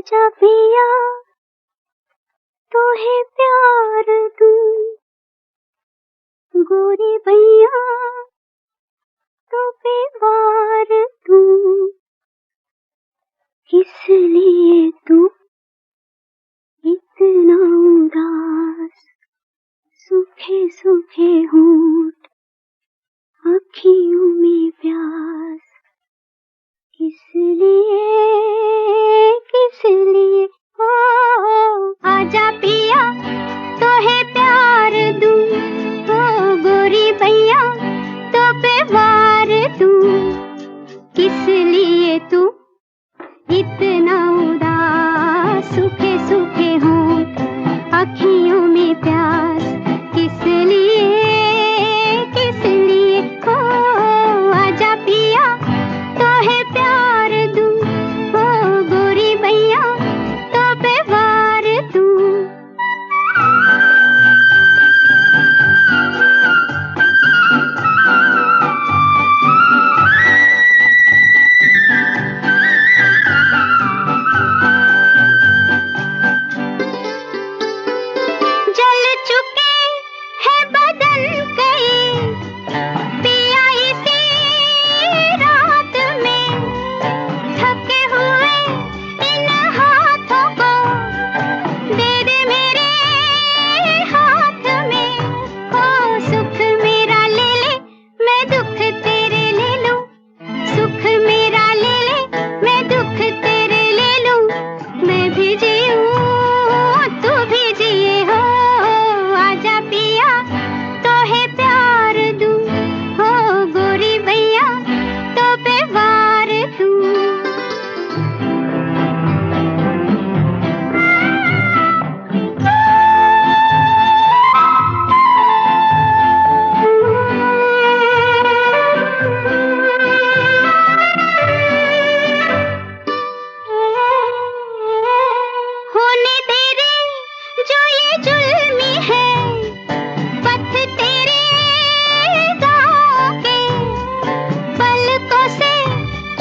आजा पिया तोहे प्यार दूं, गोरी भैया तो पे वार दूं। किस लिए तू इतना उदास, सूखे सूखे होंठ आँखियों में प्यास। किस लिए हो आजा पिया तोहे प्यार दूं, ओ गोरी भैया तो पे वार दूं। किस लिए तू इतना उदास, सूखे सूखे होंठ आँखियों में प्यास। किस लिए हो आजा पिया तोहे प्यार दूं, ओ गोरी भैया तो पे वार दूं। जल चुके हैं बदन कई पिया इसी रात में, थके हुए इन हाथों को दे दे मेरे हाथ में। ओ सुख मेरा ले ले मैं दुख तेरे ले लूं, सुख मेरा ले ले मैं दुख तेरे ले लूं। मैं भी जीऊं तू भी जिए हो आजा पिया तोहे प्यार दूं, हो गोरी भैया तो पे वार दूं। होने तेरे जो ये जुल्मी है, पथ तेरे गाँव के पलकों से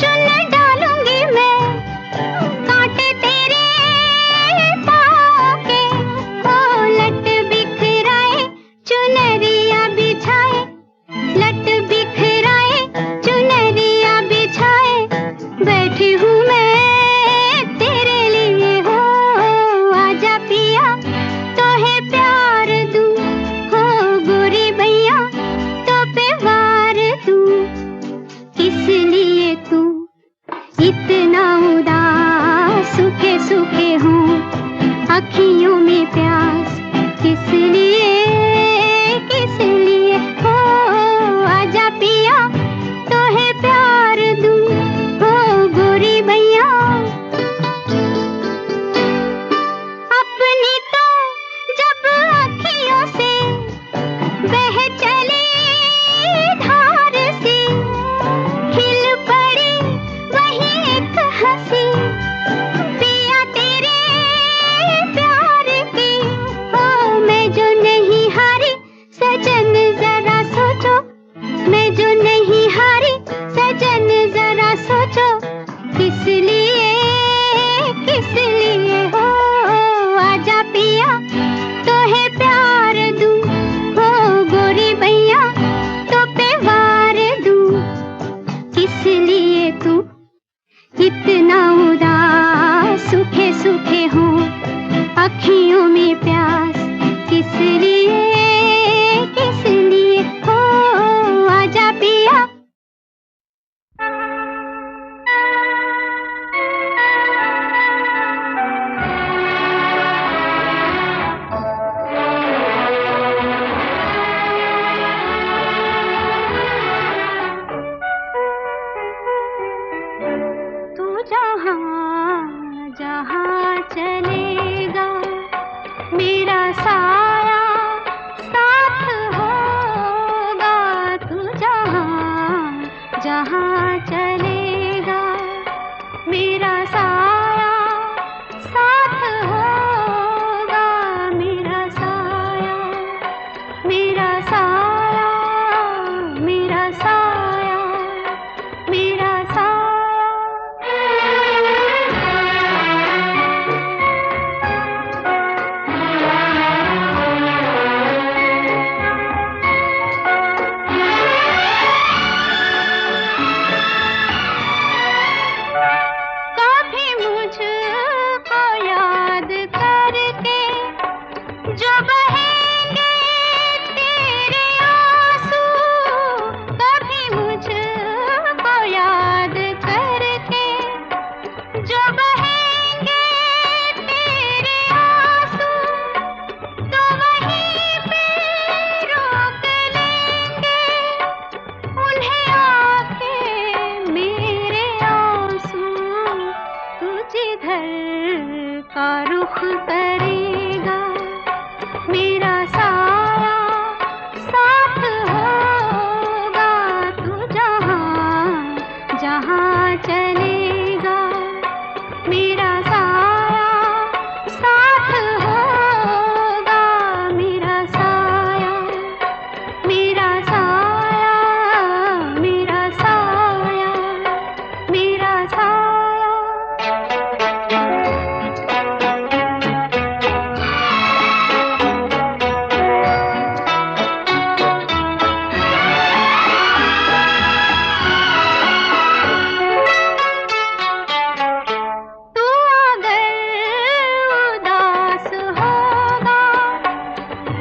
चुन डालूंगी मैं, कांटे तेरे पाँव के। ओ लट बिखराए चुनरिया बिछाए, लट बिखराए चुनरिया बिछाए, बैठी हूँ मैं तेरे लिए हो आजा पिया तोहे प्यार दूं, हो गोरी भैया तो पे वार दूं। किस लिए तू इतना उदास, सूखे सूखे हों आँखियों में प्यास। किस लिए हो आजा पिया तोहे प्यार दूं, हो गोरी भैया। अपनी तो जब अखियों से बह चली धार सी, खिल पड़ी वही एक हंसी पिया तेरे प्यार की। ओ मैं जो नहीं हारी सजन जरा सोचो, मैं जो नहीं हारी सजन जरा सोचो। किस लिए हो आजा पिया तोहे प्यार दूं, हो गोरी भैया तो पे वार दूं। किस लिए तू इतना उदास, सूखे सूखे हों आँखियों में प्यास। किस लिए हो आजा पिया। तू जहाँ जहाँ चलेगा मेरा साया किधर का रुख करेगा, मेरा साया साथ होगा, तू जहाँ जहाँ चलेगा, मेरा साया साथ होगा, मेरा साया, मेरा साया, मेरा साया, मेरा साया। तू अगर उदास होगा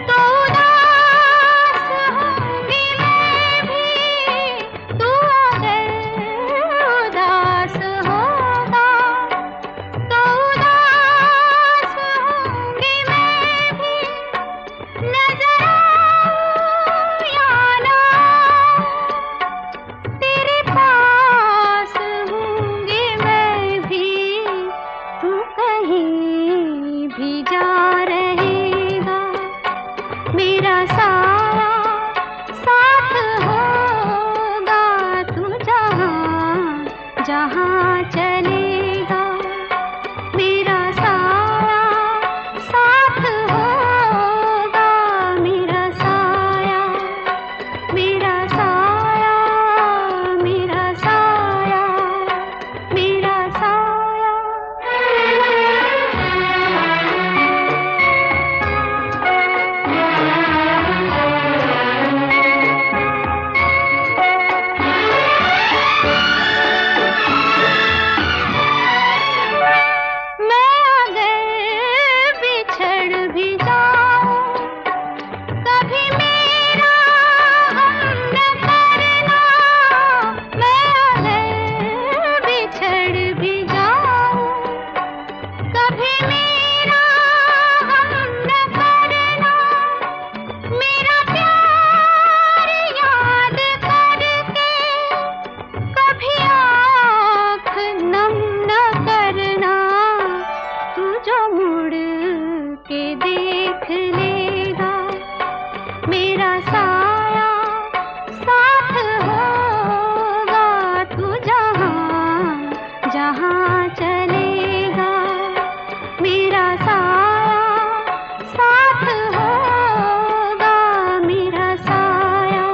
तो उदास होंगी मैं भी, तू अगर उदास होगा तो उदास होंगी मैं भी, नजर आऊं या ना तेरे पास हूँगी मैं भी, तू कहीं भी जा रहेगा, मेरा साया साथ होगा, तू जहाँ जहाँ चलेगा, मेरा साया साथ होगा, मेरा साया, मेरा साया, मेरा साया, मेरा साया। मैं अगर बिछड़ भी जाऊं कभी मेरा गम न करना, मैं अगर बिछड़ भी जाऊं कभी मेरा गम न करना, मेरा प्यार याद करके कभी आँख नम न करना, तू जो मुड़ के देख लेगा, मेरा साया साथ होगा, तू जहाँ जहाँ चलेगा, मेरा साया साथ होगा, मेरा साया,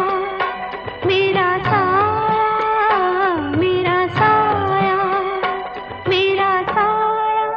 मेरा साया, मेरा साया, मेरा साया।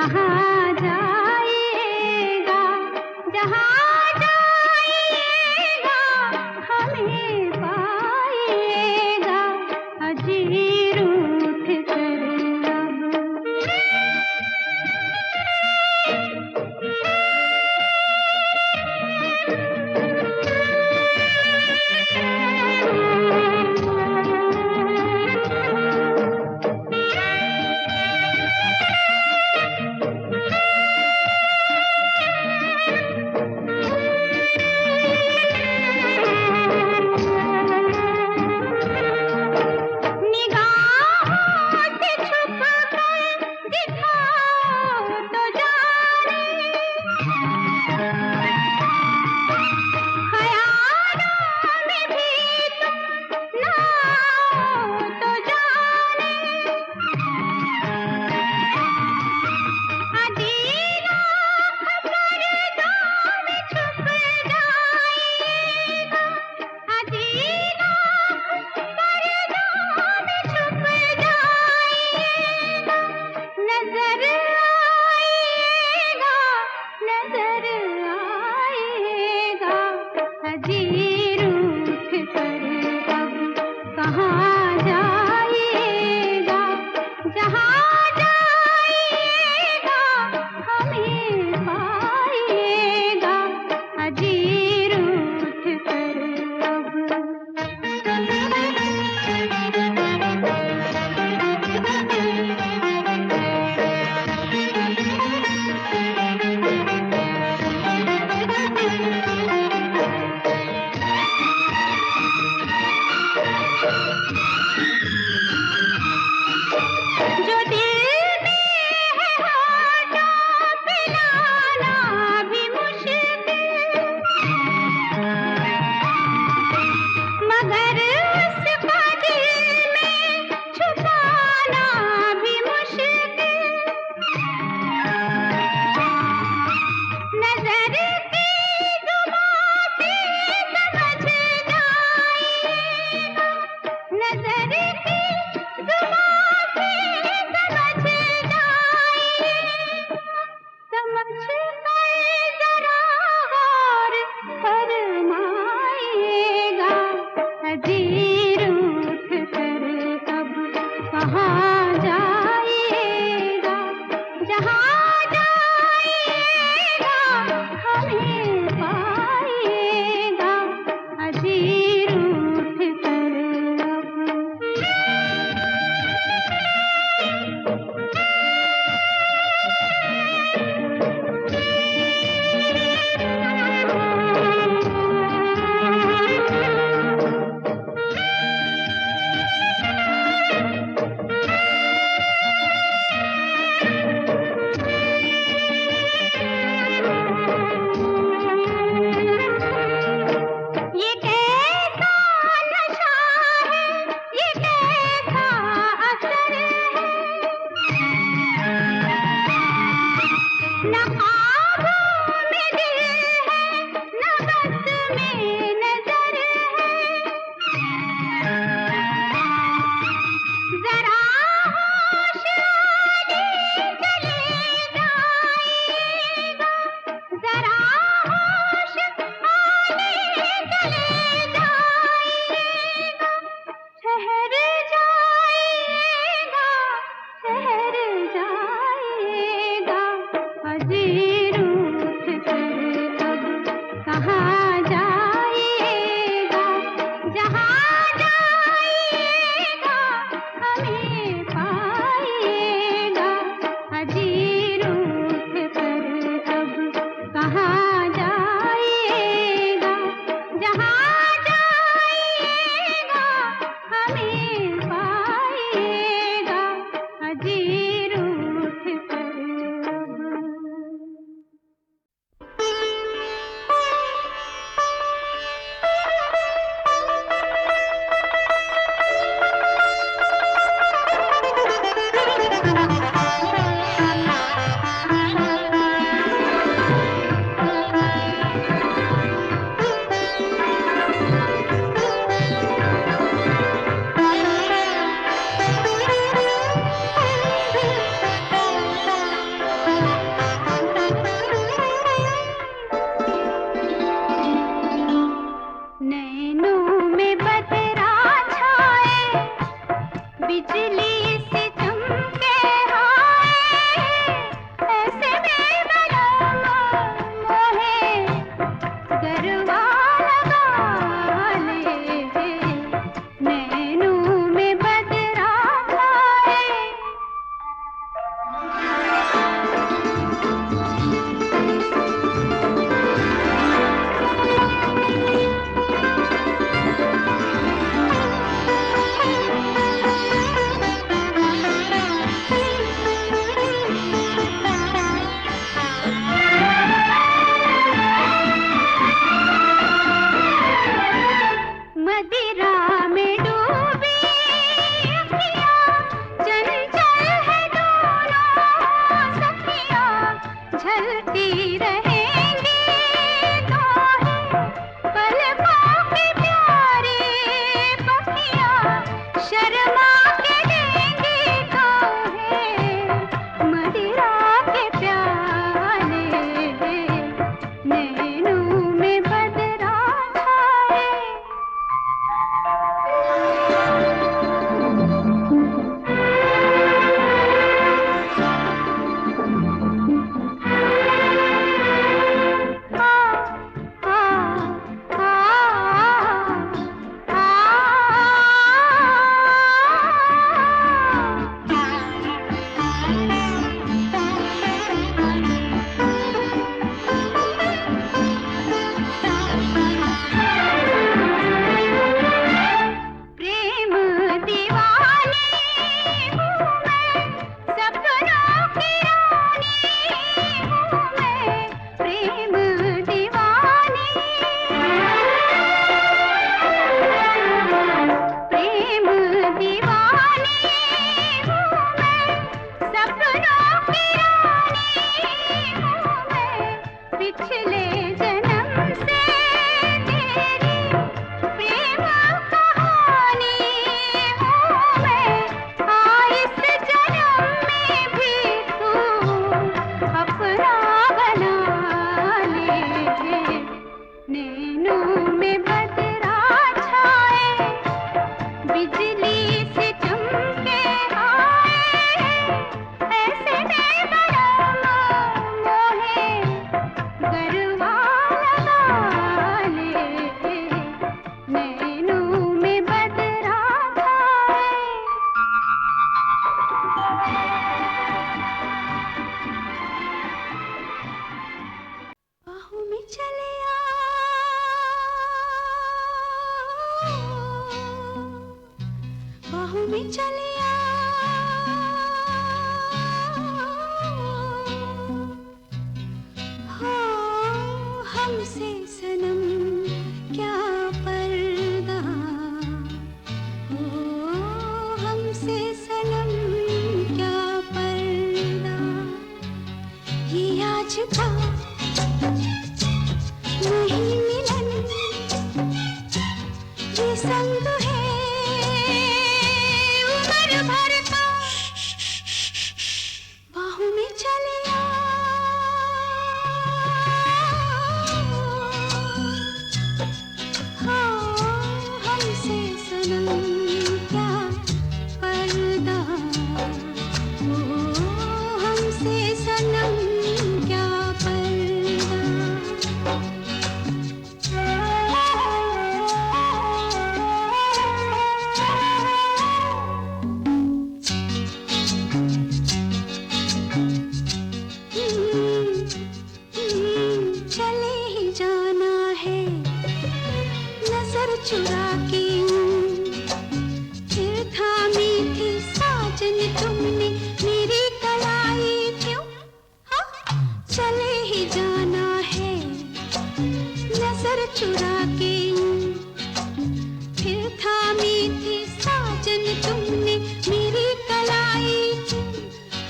जहाँ जाइएगा, जहाँ जाइएगा हमें पाइएगा, अजी रूठ कर अब।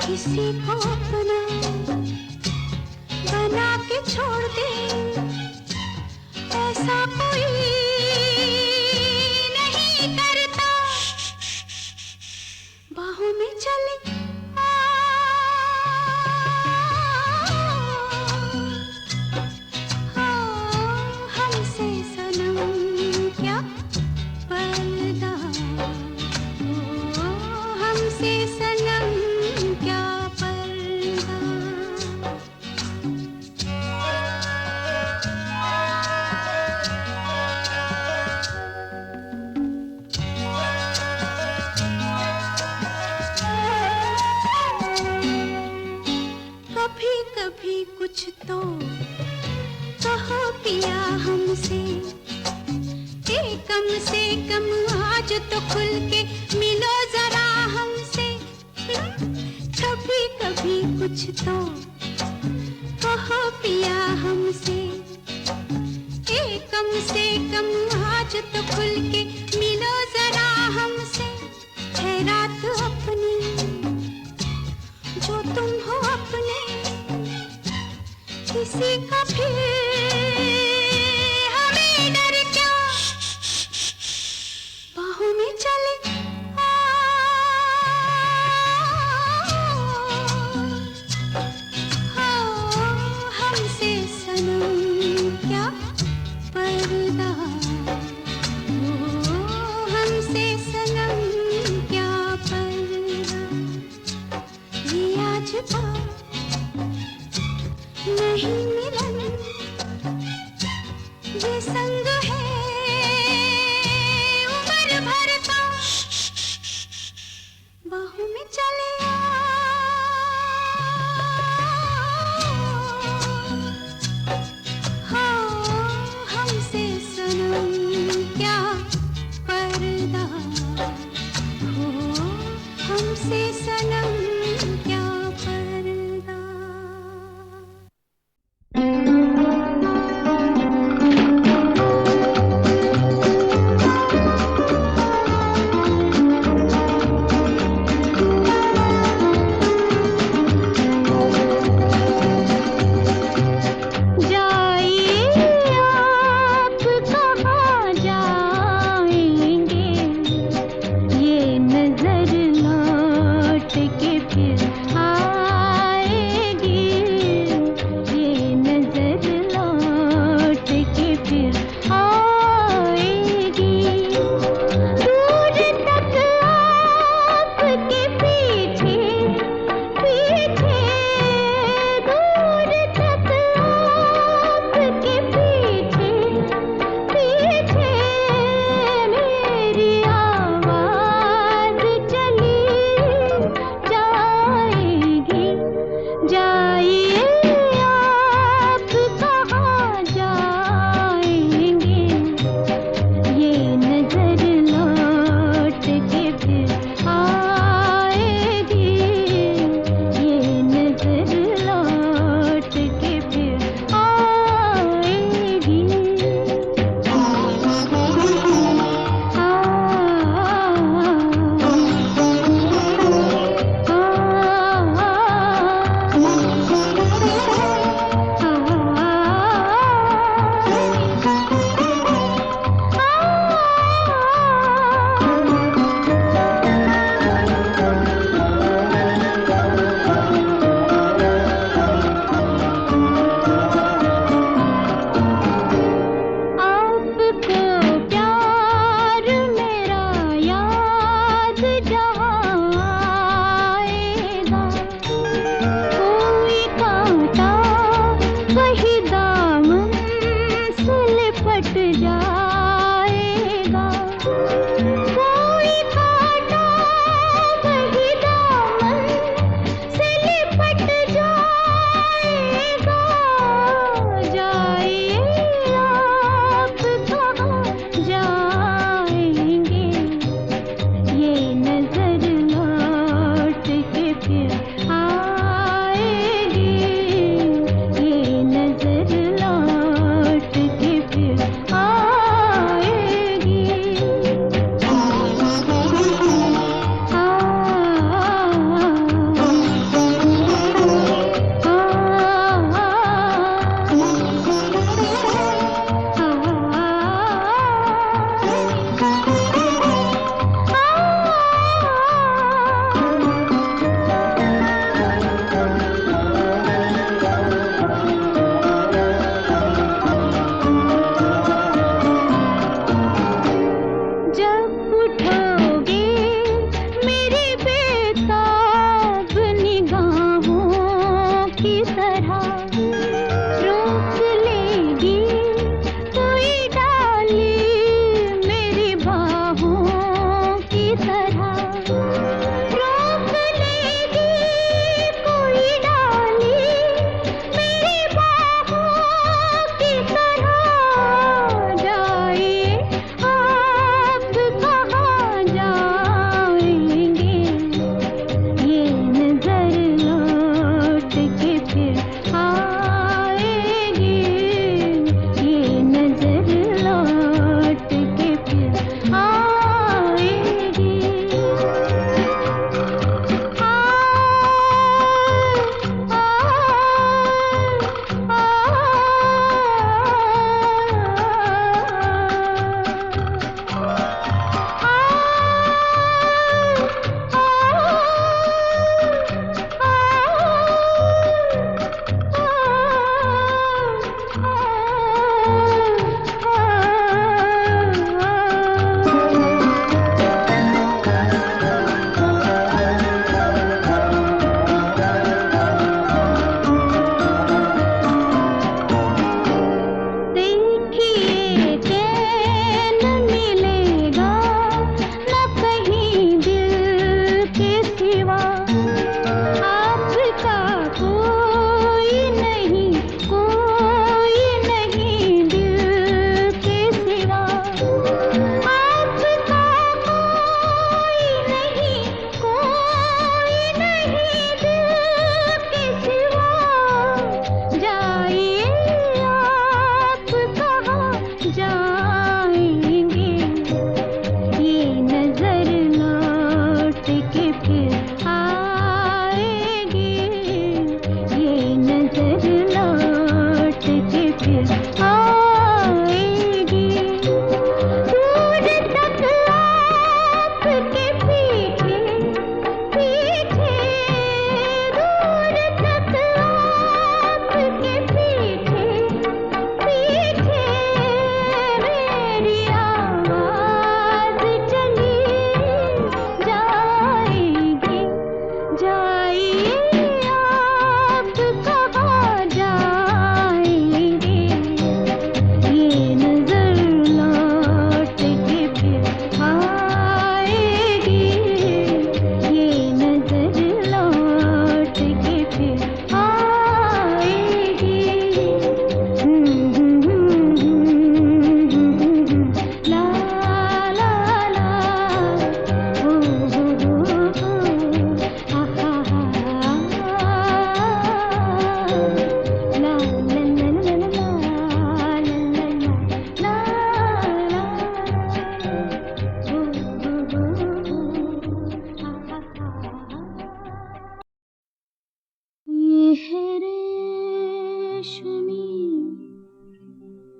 किसी को अपना बना के छोड़ दे, ऐसा कोई नहीं करता। बाहों में चले हमसे सनम क्या पर्दा, हमसे सनम क्या पर्दा। कभी कभी कुछ तो कहो पिया हमसे, कम से कम आज तो खुल के मिलो जरा हमसे। कभी कभी कुछ तो कहो पिया हमसे, कम से कम आज तो खुल के मिलो जरा हमसे। है रात अपनी जो तुम हो अपने, किसी का फिर हमें डर क्या। बाहों में चले हमसे सनम क्या पर्दा, हमसे सनम क्या पर्दा। ये आज बात नहीं मिलन, ये संग है उम्र भर का। बाहों में चले हमसे सनम क्या पर्दा, हमसे सनम क्या पर्दा।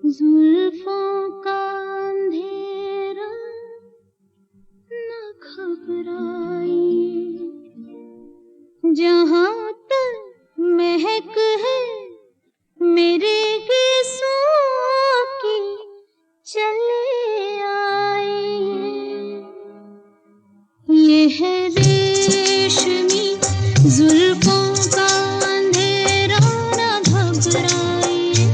जुल्फों का अंधेरा न घबराइए, जहाँ तक महक है मेरे गीसों की चले आइए। ये है रेशमी जुल्फों का अंधेरा न घबराइए,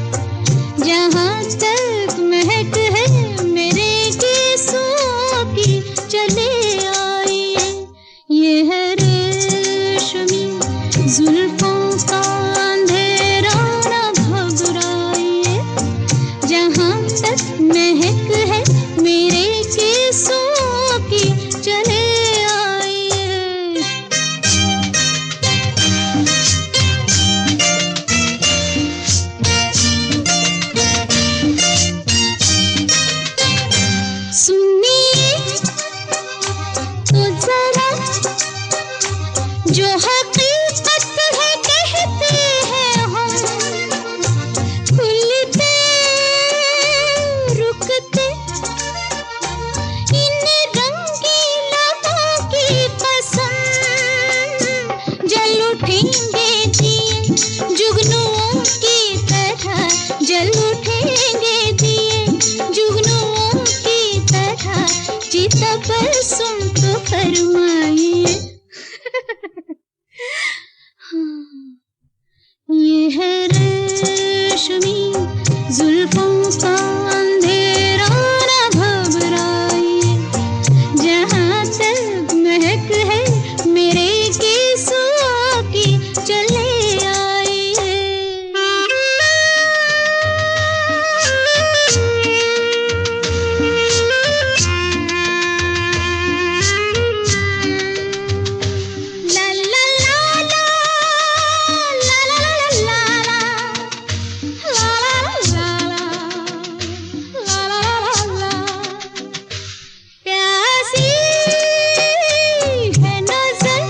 जहाँ तक महक है मेरे गीसों की चले आइए। ये है रेशमी जुल्फों का अंधेरा न घबराइए, जहाँ तक महक है मेरे गीसों की चले आइए। सुनिए तो जरा जो हकीकत है कहते हैं हम, खुलते रुकते इन रंगीलों की कसम, जल उठेंगे दिए जुगनुओं की तरह, जल उठेंगे दिए जुगनुओं की तरह, चिता पर सुन तो फरमाइए। ये है रेशमी जुल्फों का अंधेरा न घबराइए, जहाँ तक महक है मेरे गीसों की चले आइए। ला ला ला ला, ला ला ला ला ला, ला ला ला ला, प्यासी है नजर,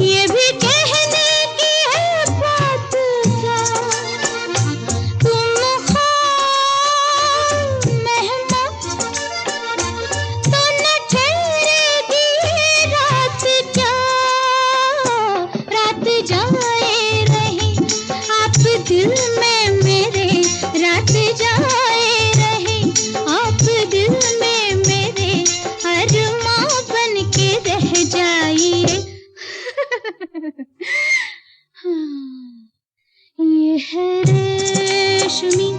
ये भी कहने की है बात क्या, तुम खाब मेहमान तो न ठहरेगी रात क्या, रात जाए रही आप दिल में मेरे, रात जाए रही आप दिल में मेरे, अरमां बन के रह जाइए। ये है रेशमी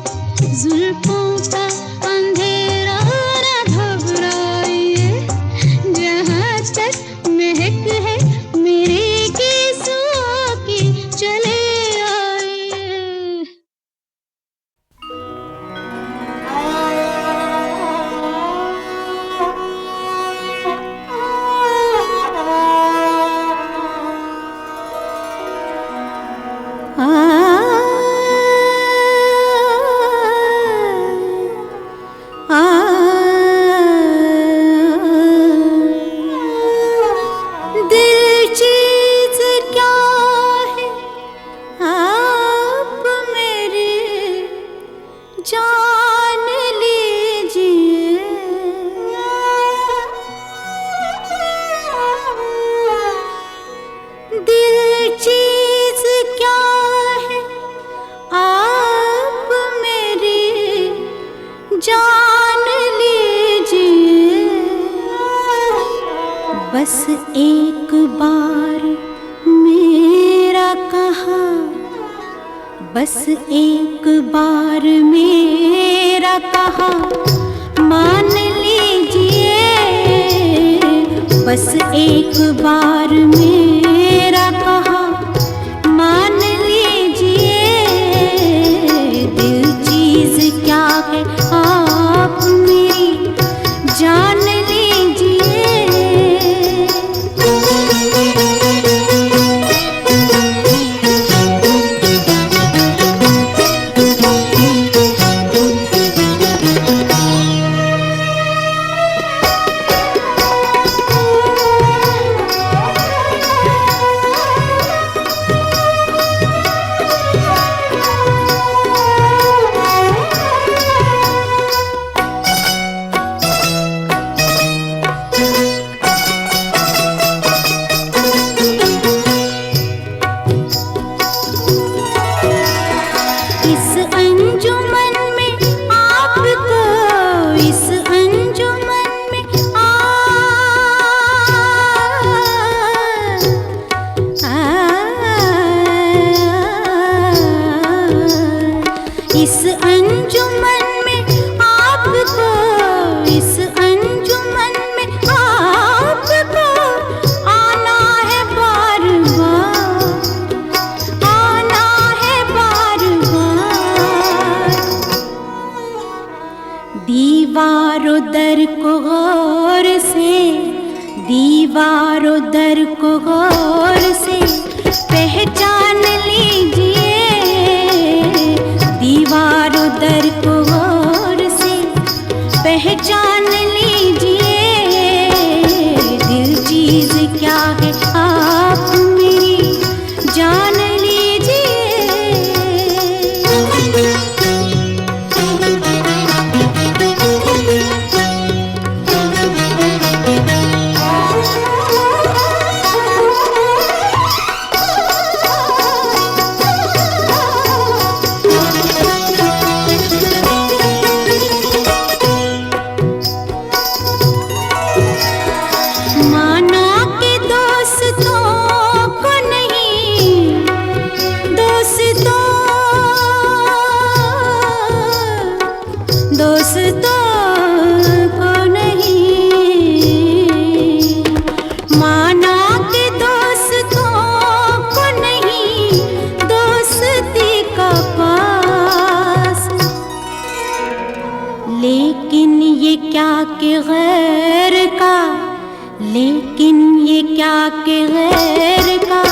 जुल्फों का अंधेरा न घबराइए, जहाँ तक महक है मेरे गीसों की चले आइए। दिल चीज क्या है आप मेरी जान लीजिए, दिल चीज क्या है आप मेरी जान लीजिए, बस एक बार मेरा कहा, बस एक बार मेरा कहा मान लीजिए, बस एक बार मेरा कहा मान लीजिए, दिल चीज क्या है आप मेरी जान लीजिए। इस अंजुमन में आपको, इस अंजुमन में आपको आना है बार बार, आना है बार बार। दीवारों दर को गौर से, दीवारों दर को गौर से पहचान लीजिए, दीवारों दर को गौर से पहचान लीजिए। दिल चीज क्या है आप मेरी जान लीजिए। लेकिन ये क्या कि गैर का, लेकिन ये क्या कि गैर का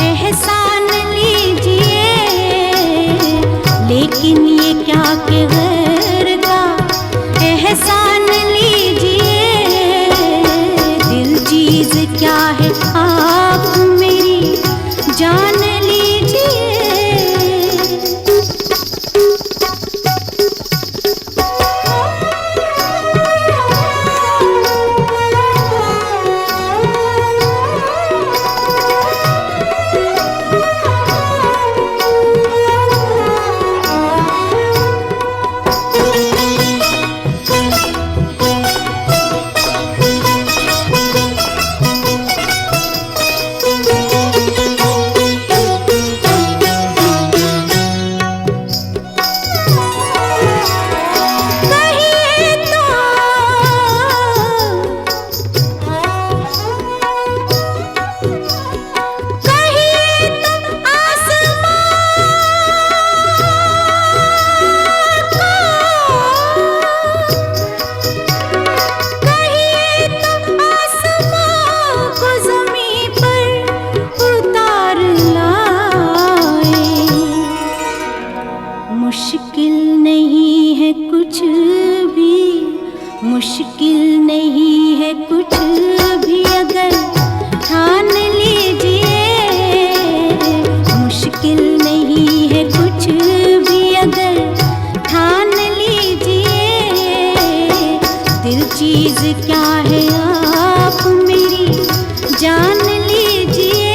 एहसान लीजिए, लेकिन ये क्या कि गैर का एहसान लीजिए। दिल चीज क्या है आप मेरी जान लीजिए। मुश्किल नहीं है कुछ भी, मुश्किल नहीं है कुछ भी अगर ठान लीजिए, मुश्किल नहीं है कुछ भी अगर ठान लीजिए। दिल चीज क्या है आप मेरी जान लीजिए।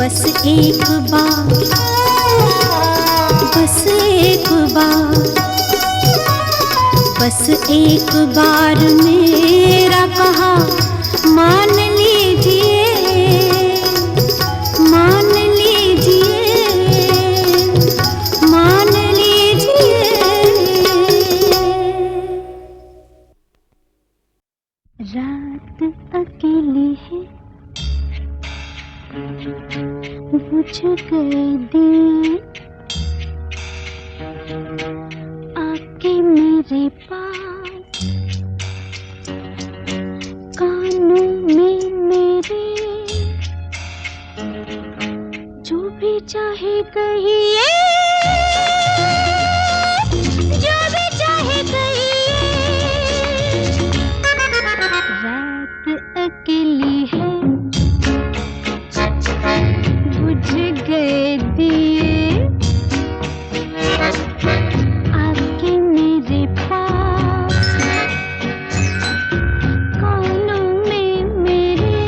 बस एक बार, बस एक बार, बस एक बार मेरा कहा मान लीजिए, मान लीजिए, मान लीजिए। रात अकेली है, बुझ गए दिए, आके मेरे पास कानों में मेरे, जो भी चाहे कहिए, जो भी चाहे कहिए। रात अकेली है, बुझ गए दिए, आके मेरे पास कानों में मेरे,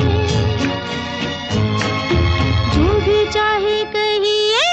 जो भी चाहे कहिए,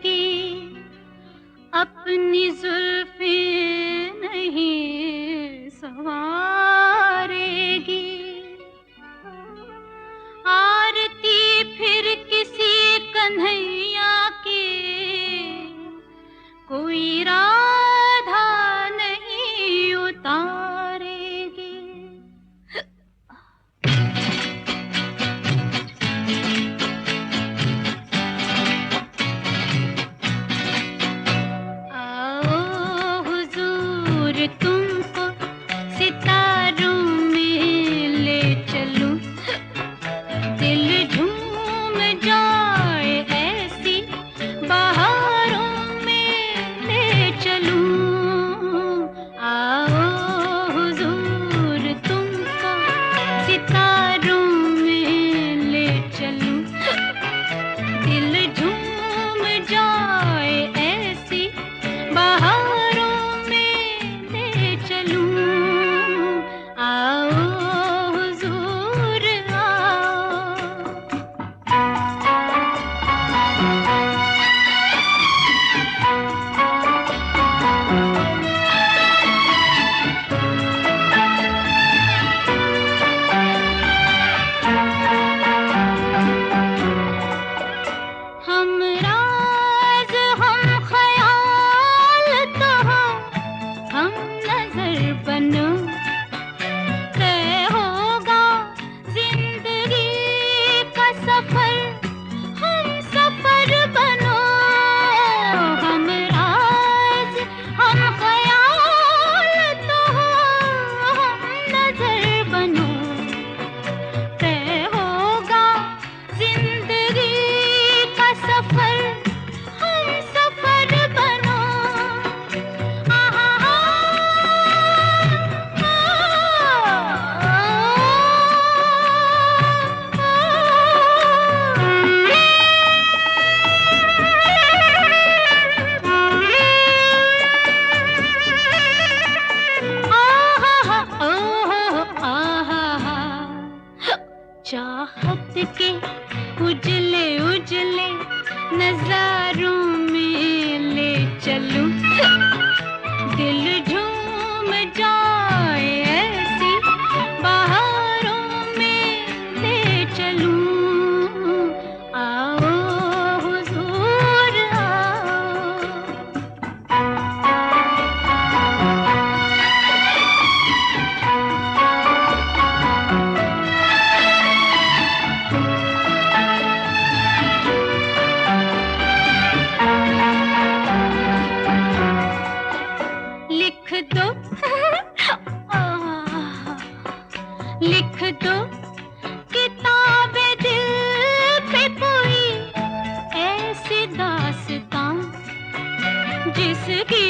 की अपनी जुल्फे नहीं संवारेगी। आरती फिर किसी कन्हैया की कोई राधा नहीं उतारेगी। तुमको सितारों में ले चलूं, दिल झूम जाए ऐसी बहारों में ले चलूं। आओ हुजूर तुमको सितारों में ले चलूं, दिल झूम जाए ऐसी बहारों चाहत के उजले उजले नजारों में ले चलूं, दिल झूम जाए ऐसी बहारों में ले चलूं। आओ हुजूर लिख दो किताबे दिल पे कोई ऐसी दास्तां जिसकी